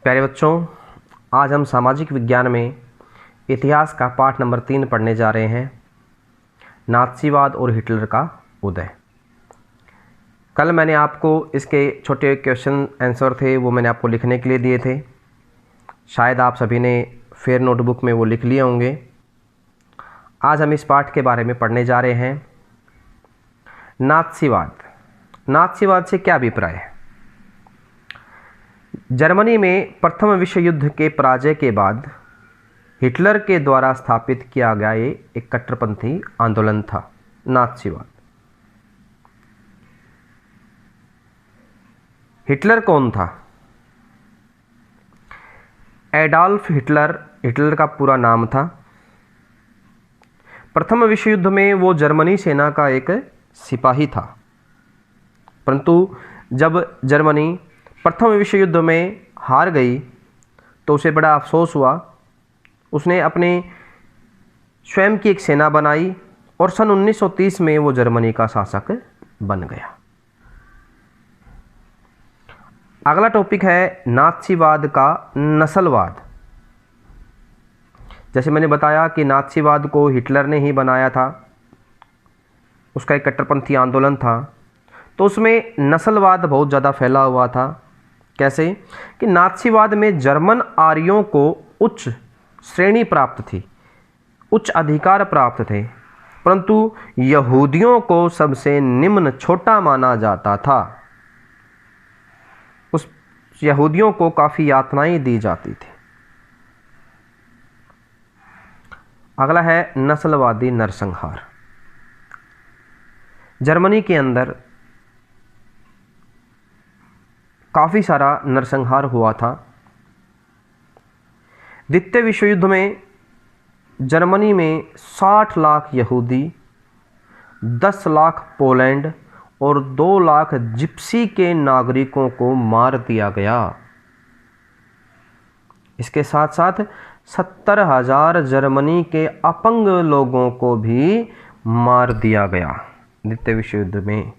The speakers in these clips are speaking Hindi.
प्यारे बच्चों, आज हम सामाजिक विज्ञान में इतिहास का पाठ नंबर 3 पढ़ने जा रहे हैं, नाज़ीवाद और हिटलर का उदय। कल मैंने आपको इसके छोटे क्वेश्चन आंसर थे वो मैंने आपको लिखने के लिए दिए थे। शायद आप सभी ने फेयर नोटबुक में वो लिख लिए होंगे। आज हम इस पाठ के बारे में पढ़ने जा रहे हैं। नाज़ीवाद। नाज़ीवाद से क्या अभिप्राय है? जर्मनी में प्रथम विश्व युद्ध के पराजय के बाद हिटलर के द्वारा स्थापित किया गया ये एक कट्टरपंथी आंदोलन था, नाज़ीवाद। हिटलर कौन था? एडॉल्फ हिटलर, हिटलर का पूरा नाम था। प्रथम विश्व युद्ध में वो जर्मनी सेना का एक सिपाही था, परंतु जब जर्मनी प्रथम विश्व युद्ध में हार गई तो उसे बड़ा अफसोस हुआ। उसने अपने स्वयं की एक सेना बनाई और सन 1930 में वो जर्मनी का शासक बन गया। अगला टॉपिक है नाज़ीवाद का नस्लवाद। जैसे मैंने बताया कि नाज़ीवाद को हिटलर ने ही बनाया था, उसका एक कट्टरपंथी आंदोलन था, तो उसमें नस्लवाद बहुत ज़्यादा फैला हुआ था। कैसे कि नाज़ीवाद में जर्मन आर्यों को उच्च श्रेणी प्राप्त थी, उच्च अधिकार प्राप्त थे, परंतु यहूदियों को सबसे निम्न छोटा माना जाता था। उस यहूदियों को काफ़ी यातनाएं दी जाती थी। अगला है नस्लवादी नरसंहार। जर्मनी के अंदर काफ़ी सारा नरसंहार हुआ था। द्वितीय विश्व युद्ध में जर्मनी में 60 लाख यहूदी, 10 लाख पोलैंड और 2 लाख जिप्सी के नागरिकों को मार दिया गया। इसके साथ साथ 70,000 जर्मनी के अपंग लोगों को भी मार दिया गया द्वितीय विश्व युद्ध में।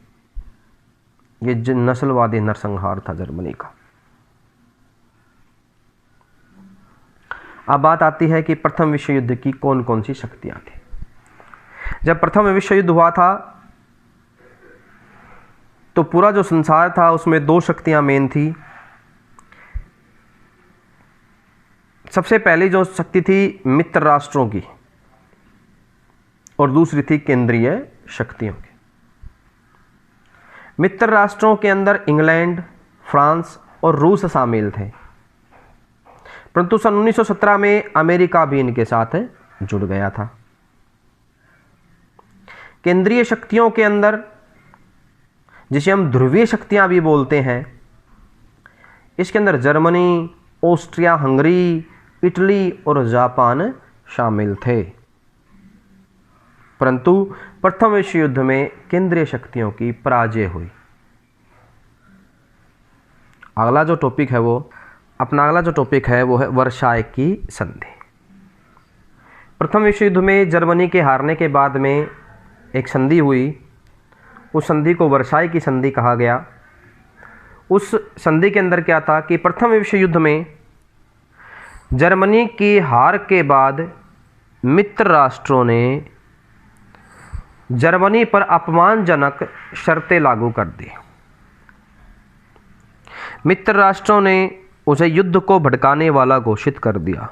ये नस्लवादी नरसंहार था जर्मनी का। अब बात आती है कि प्रथम विश्व युद्ध की कौन कौन सी शक्तियां थी। जब प्रथम विश्व युद्ध हुआ था तो पूरा जो संसार था उसमें 2 शक्तियां मेन थी। सबसे पहली जो शक्ति थी मित्र राष्ट्रों की और दूसरी थी केंद्रीय शक्तियों की। मित्र राष्ट्रों के अंदर इंग्लैंड, फ्रांस और रूस शामिल थे, परंतु सन 1917 में अमेरिका भी इनके साथ जुड़ गया था। केंद्रीय शक्तियों के अंदर, जिसे हम ध्रुवीय शक्तियां भी बोलते हैं, इसके अंदर जर्मनी, ऑस्ट्रिया हंगरी, इटली और जापान शामिल थे। परंतु प्रथम विश्व युद्ध में केंद्रीय शक्तियों की पराजय हुई। अगला जो टॉपिक है वो है वर्साय की संधि। प्रथम विश्व युद्ध में जर्मनी के हारने के बाद में एक संधि हुई। उस संधि को वर्साय की संधि कहा गया। उस संधि के अंदर क्या था कि प्रथम विश्व युद्ध में जर्मनी की हार के बाद मित्र राष्ट्रों ने जर्मनी पर अपमानजनक शर्तें लागू कर दी। मित्र राष्ट्रों ने उसे युद्ध को भड़काने वाला घोषित कर दिया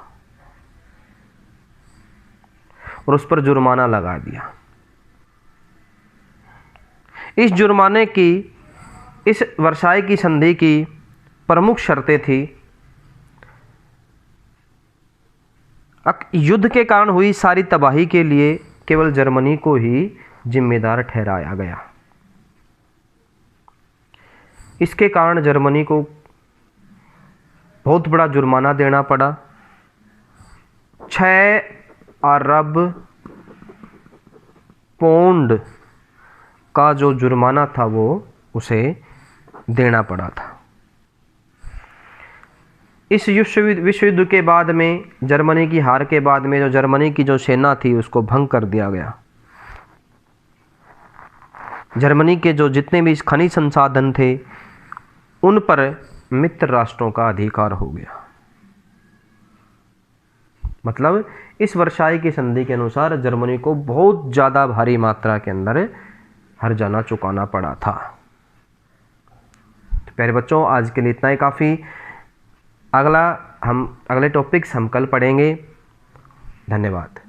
और उस पर जुर्माना लगा दिया। इस जुर्माने की, इस वर्साय की संधि की प्रमुख शर्तें थी, युद्ध के कारण हुई सारी तबाही के लिए केवल जर्मनी को ही जिम्मेदार ठहराया गया। इसके कारण जर्मनी को बहुत बड़ा जुर्माना देना पड़ा। 6 अरब पौंड का जो जुर्माना था वो उसे देना पड़ा था। इस विश्व युद्ध के बाद में, जर्मनी की हार के बाद में, जो जर्मनी की जो सेना थी उसको भंग कर दिया गया। जर्मनी के जो जितने भी खनिज संसाधन थे उन पर मित्र राष्ट्रों का अधिकार हो गया। मतलब इस वर्साई की संधि के अनुसार जर्मनी को बहुत ज़्यादा भारी मात्रा के अंदर हर्जाना चुकाना पड़ा था। तो प्यारे बच्चों, आज के लिए इतना ही काफ़ी। अगले टॉपिक्स हम कल पढ़ेंगे। धन्यवाद।